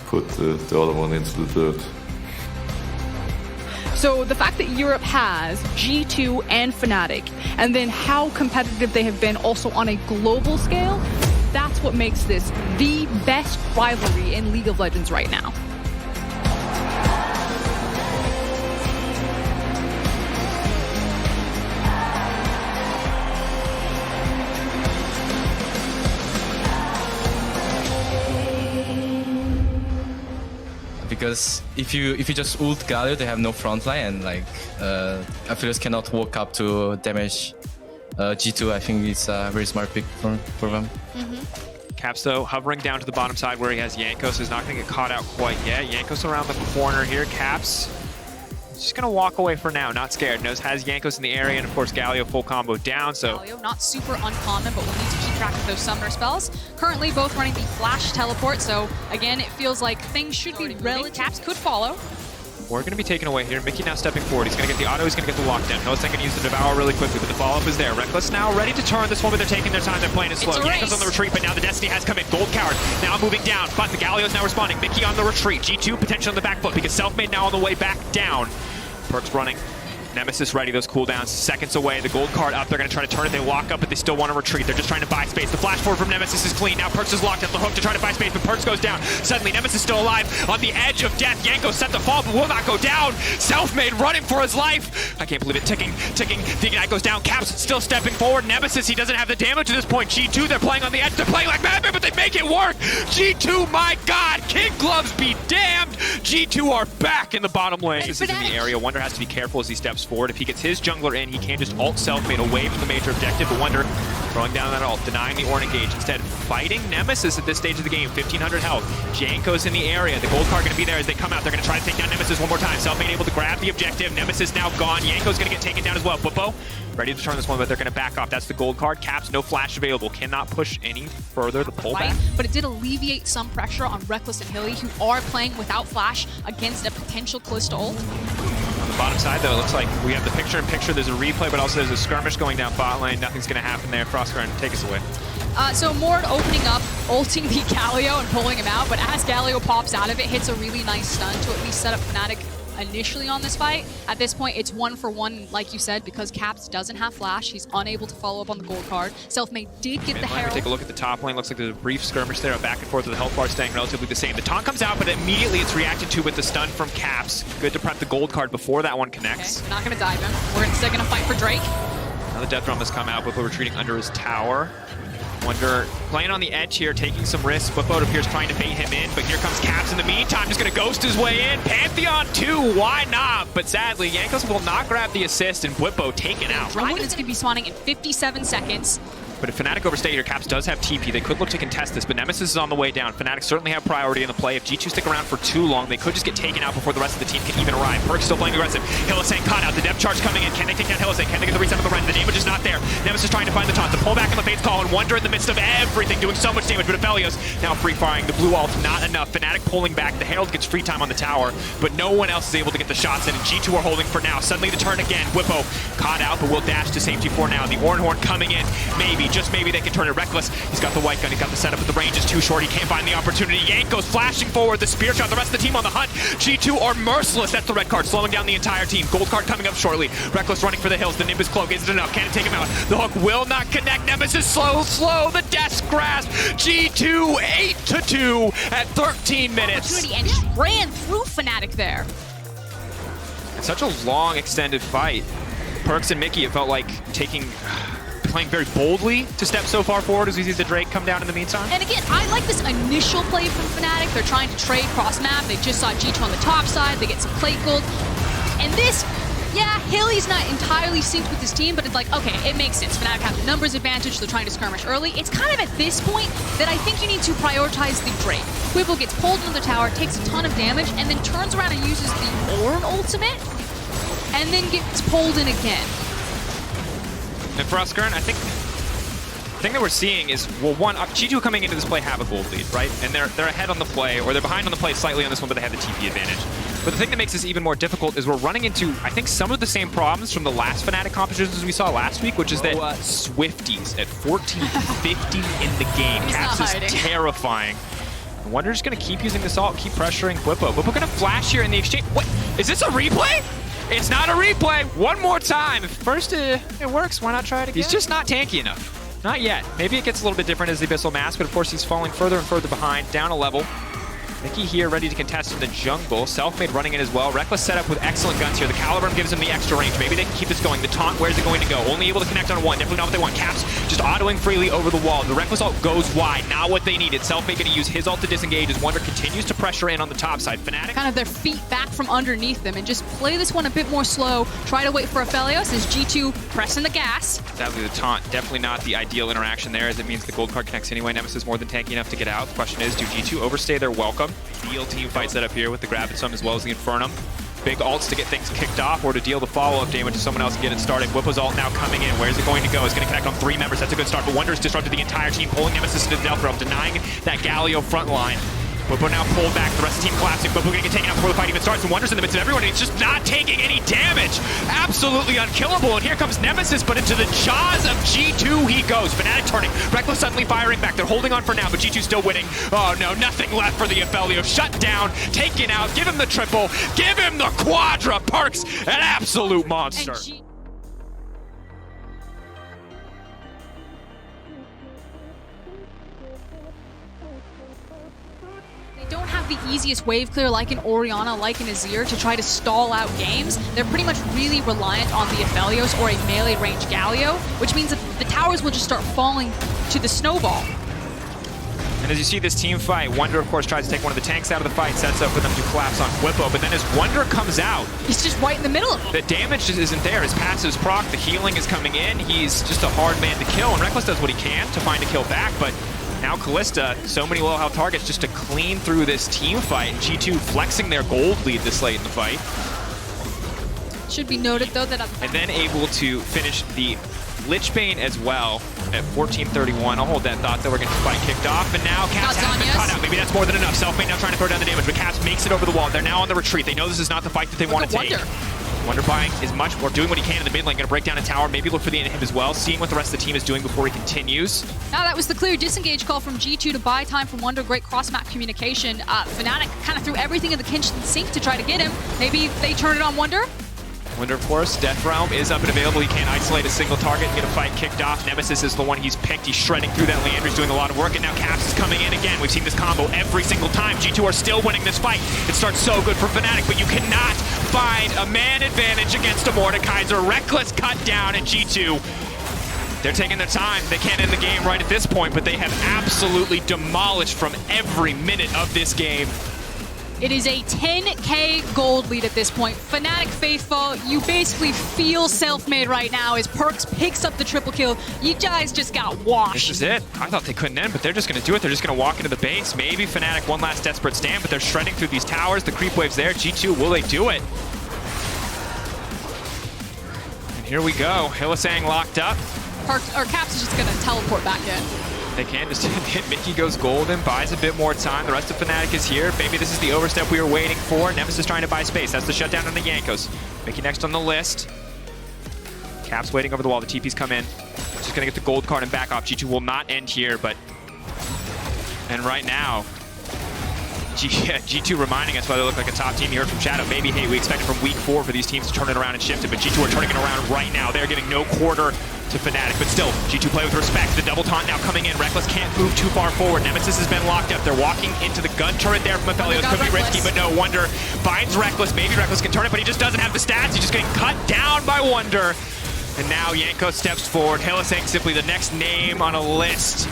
put the other one into the dirt. So the fact that Europe has G2 and Fnatic, and then how competitive they have been also on a global scale, that's what makes this the best rivalry in League of Legends right now. Because if you just ult Galio, they have no front line, and like Aphelios cannot walk up to damage G2. I think it's a very smart pick for them. Caps, though, hovering down to the bottom side where he has Jankos, is not going to get caught out quite yet. Jankos around the corner here. Caps just going to walk away for now, not scared. Knows has Jankos in the area, and of course Galio full combo down, so... Galio, not super uncommon, but we'll need to keep track of those summoner spells. Currently both running the flash teleport, so again, it feels like things should be relative. Caps could follow. We're going to be taken away here. Mickey now stepping forward. He's going to get the auto. He's going to get the lockdown. Hillesang going to use the Devour really quickly, but the follow-up is there. Reckless now ready to turn this one, but they're taking their time. They're playing it slow. Jankos on the retreat, but now the Destiny has come in. Gold Coward now moving down, but the Galio is now responding. Mickey on the retreat. G2 potentially on the back foot because Selfmade now on the way back down. Perks running. Nemesis ready, those cooldowns seconds away. The gold card up, they're going to try to turn it. They lock up, but they still want to retreat. They're just trying to buy space. The flash forward from Nemesis is clean. Now Perks is locked at the hook to try to buy space, but Perks goes down. Suddenly, Nemesis still alive on the edge of death. Yanko set to fall, but will not go down. Selfmade running for his life. I can't believe it. Ticking. The Ignite goes down. Caps still stepping forward. Nemesis, he doesn't have the damage at this point. G2, they're playing on the edge. They're playing like madmen, but they make it work. G2, my God. King Gloves be damned. G2 are back in the bottom lane. This is in the area. Wonder has to be careful as he steps forward. If he gets his jungler in, he can't just ult Selfmade away from the major objective, but Wonder throwing down that ult, denying the Ornn engage, instead fighting Nemesis at this stage of the game, 1500 health. Janko's in the area, the gold card going to be there as they come out, they're going to try to take down Nemesis one more time. Selfmade able to grab the objective, Nemesis now gone, Janko's going to get taken down as well. Buppo ready to turn this one, but they're going to back off. That's the gold card. Caps, no flash available, cannot push any further, the pullback. But it did alleviate some pressure on Reckless and Hilly, who are playing without flash against a potential Kalista ult. On the bottom side, though, it looks like we have the picture-in-picture. There's a replay, but also there's a skirmish going down bot lane. Nothing's going to happen there. Frostgrind, take us away. So Mord opening up, ulting the Galio and pulling him out, but as Galio pops out of it, hits a really nice stun to at least set up Fnatic initially on this fight. At this point, it's 1-for-1, like you said, because Caps doesn't have flash. He's unable to follow up on the gold card. Selfmade did get the Herald. Take a look at the top lane. Looks like there's a brief skirmish there, a back and forth with the health bar staying relatively the same. The taunt comes out, but immediately it's reacted to with the stun from Caps. Good to prep the gold card before that one connects. Okay, not going to dive him. We're instead going to fight for Drake. Now the Death Drum has come out, Buppo retreating under his tower. Wonder playing on the edge here, taking some risks. Buppo appears trying to bait him in, but here comes Caps in the meantime, just going to ghost his way in. Pantheon 2, why not? But sadly, Jankos will not grab the assist, and Buppo taken out. Dragon's going to be spawning in 57 seconds. But if Fnatic overstay here, Caps does have TP. They could look to contest this, but Nemesis is on the way down. Fnatic certainly have priority in the play. If G2 stick around for too long, they could just get taken out before the rest of the team can even arrive. Perk's still playing aggressive. Hillesang caught out. The depth charge coming in. Can they take down Hillesang? Can they get the reset of the run? The damage is not there. Nemesis trying to find the taunt. The pullback on the Fate's Call, and Wonder in the midst of everything, doing so much damage. But Aphelios now free-firing. The blue ult, not enough. Fnatic pulling back. The Herald gets free time on the tower, but no one else is able to get the shots in, and G2 are holding for now. Suddenly the turn again. Whippo caught out, but will dash to safety for now. The Ornhorn coming in. Maybe, just maybe, they can turn it. Reckless, he's got the white gun, he's got the setup, but the range is too short. He can't find the opportunity. Yanko's flashing forward, the spear shot, the rest of the team on the hunt. G2 are merciless. That's the red card, slowing down the entire team. Gold card coming up shortly. Reckless running for the hills. The Nimbus cloak isn't enough. Can't take him out. The hook will not connect. Nemesis slow. The death grasp. G2 8-2 at 13 minutes. And just ran through Fnatic there. It's such a long, extended fight. Perks and Mickey, it felt like playing very boldly to step so far forward as we see the Drake come down in the meantime. And again, I like this initial play from Fnatic. They're trying to trade cross-map. They just saw G2 on the top side. They get some plate gold. And this, yeah, Hilly's not entirely synced with his team, but it's like, okay, it makes sense. Fnatic have the numbers advantage. They're trying to skirmish early. It's kind of at this point that I think you need to prioritize the Drake. Quibble gets pulled into the tower, takes a ton of damage, and then turns around and uses the Ornn ultimate, and then gets pulled in again. And for us, Gurn, I think the thing that we're seeing is, well, one, G2 coming into this play have a gold lead, right? And they're ahead on the play, or they're behind on the play slightly on this one, but they have the TP advantage. But the thing that makes this even more difficult is we're running into, I think, some of the same problems from the last Fnatic competitions we saw last week, which is that Swifties at 1450 in the game. Caps is terrifying. Wonder just going to keep using this ult, keep pressuring Whippo. Whippo going to flash here in the exchange. What? Is this a replay? It's not a replay. One more time. If first it works, why not try it again? He's just not tanky enough. Not yet. Maybe it gets a little bit different as the Abyssal Mask, but of course he's falling further and further behind, down a level. Mickey here ready to contest in the jungle. Selfmade running in as well. Reckless set up with excellent guns here. The Caliburn gives him the extra range. Maybe they can keep this going. The taunt, where's it going to go? Only able to connect on one. Definitely not what they want. Caps just autoing freely over the wall. The Reckless ult goes wide. Not what they needed. Selfmade going to use his ult to disengage as Wonder continues to pressure in on the top side. Fnatic Kind of their feet back from underneath them and just play this one a bit more slow. Try to wait for Aphelios as G2 pressing the gas. Sadly, the taunt, definitely not the ideal interaction there, as it means the gold card connects anyway. Nemesis more than tanky enough to get out. The question is, do G2 overstay their welcome? Deal team fight set up here with the Gravitum as well as the Infernum. Big ults to get things kicked off or to deal the follow-up damage to someone else and get it started. Whippo's ult now coming in. Where's it going to go? It's going to connect on 3 members. That's a good start, but Wonder's disrupted the entire team, pulling Nemesis into the Death Realm, denying that Galio front line. Whippo now pulled back, the rest of the team collapsing. Whippo gonna get taken out before the fight even starts, and Wonder's in the midst of everyone, and he's just not taking any damage. Absolutely unkillable, and here comes Nemesis, but into the jaws of G2 he goes. Fnatic turning, Reckless suddenly firing back. They're holding on for now, but G2 still winning. Oh no, nothing left for the Aphelios. Shut down, taken out, give him the triple, give him the quadra. Perks, an absolute monster. Don't have the easiest wave clear like an Orianna, like an Azir to try to stall out games. They're pretty much really reliant on the Aphelios or a melee range Galio, which means that the towers will just start falling to the snowball. And as you see this team fight, Wonder of course tries to take one of the tanks out of the fight, sets up for them to collapse on Whippo, but then as Wonder comes out, he's just right in the middle of them. The damage just isn't there. His passive's proc, the healing is coming in, he's just a hard man to kill, and Reckless does what he can to find a kill back, but now Callista, so many low health targets just to clean through this team fight. G2 flexing their gold lead this late in the fight. Should be noted though that and then able to finish the Lichbane as well at 14:31. I'll hold that thought that we're going to fight kicked off, and now Caps has been cut out. Maybe that's more than enough. Selfmade now trying to throw down the damage, but Caps makes it over the wall. They're now on the retreat. They know this is not the fight that they want to take. Wonder buying as much, or doing what he can in the mid lane, gonna break down a tower, maybe look for the inhib as well, seeing what the rest of the team is doing before he continues. Now that was the clear disengage call from G2 to buy time from Wonder. Great cross-map communication. Fnatic kind of threw everything in the kitchen sink to try to get him. Maybe they turn it on Wonder. Wonder, of course, Death Realm is up and available. He can't isolate a single target and get a fight kicked off. Nemesis is the one he's picked. He's shredding through that Leandry's doing a lot of work, and now Caps is coming in again. We've seen this combo every single time. G2 are still winning this fight. It starts so good for Fnatic, but you cannot find a man advantage against a Mordekaiser. Reckless cut down, and G2, they're taking their time. They can't end the game right at this point, but they have absolutely demolished from every minute of this game. It is a 10K gold lead at this point. Fnatic faithful, you basically feel Selfmade right now as Perks picks up the triple kill. You guys just got washed. This is it. I thought they couldn't end, but they're just going to do it. They're just going to walk into the base. Maybe Fnatic one last desperate stand, but they're shredding through these towers. The creep wave's there. G2, will they do it? And here we go. Hylissang locked up. Perks, or Caps is just going to teleport back in. They can just hit. Mickey goes golden, buys a bit more time. The rest of Fnatic is here. Maybe this is the overstep we were waiting for. Nemesis trying to buy space. That's the shutdown on the Yankos. Mickey next on the list. Caps waiting over the wall. The TP's come in. Just gonna get the gold card and back off. G2 will not end here, but... And right now, G2 reminding us why they look like a top team. You heard from Shadow. Maybe, hey, we expected from week 4 for these teams to turn it around and shift it, but G2 are turning it around right now. They're getting no quarter to Fnatic, but still, G2 play with respect. The double taunt now coming in. Reckless can't move too far forward. Nemesis has been locked up. They're walking into the gun turret there from Aphelios. Could be risky, but no. Wonder binds Reckless. Maybe Reckless can turn it, but he just doesn't have the stats. He's just getting cut down by Wonder. And now Yanko steps forward. Hylissang simply the next name on a list.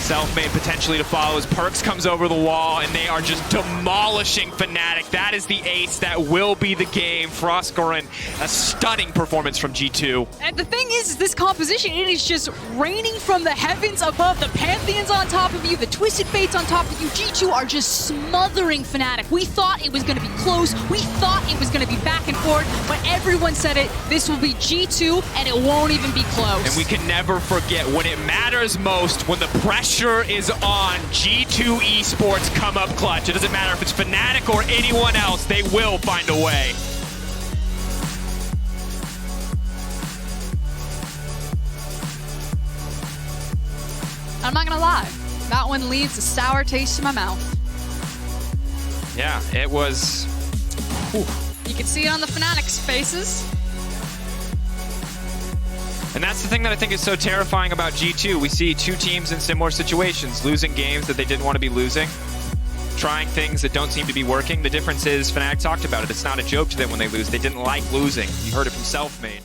Selfmade potentially to follow as Perks comes over the wall, and they are just demolishing Fnatic. That is the ace that will be the game. Frostgoran, a stunning performance from G2. And the thing is, this composition, it is just raining from the heavens above. The Pantheons on top of you, the Twisted Fates on top of you. G2 are just smothering Fnatic. We thought it was going to be close. We thought it was going to be back and forth, but everyone said it. This will be G2, and it won't even be close. And we can never forget, when it matters most, when the pressure is on, G2 Esports come up clutch. It doesn't matter if it's Fnatic or anyone else, they will find a way. I'm not gonna lie, that one leaves a sour taste in my mouth. Yeah, it was. Whew. You can see it on the Fnatic's faces. And that's the thing that I think is so terrifying about G2. We see two teams in similar situations, losing games that they didn't want to be losing, trying things that don't seem to be working. The difference is, Fnatic talked about it, it's not a joke to them when they lose. They didn't like losing. You heard it from Selfmade.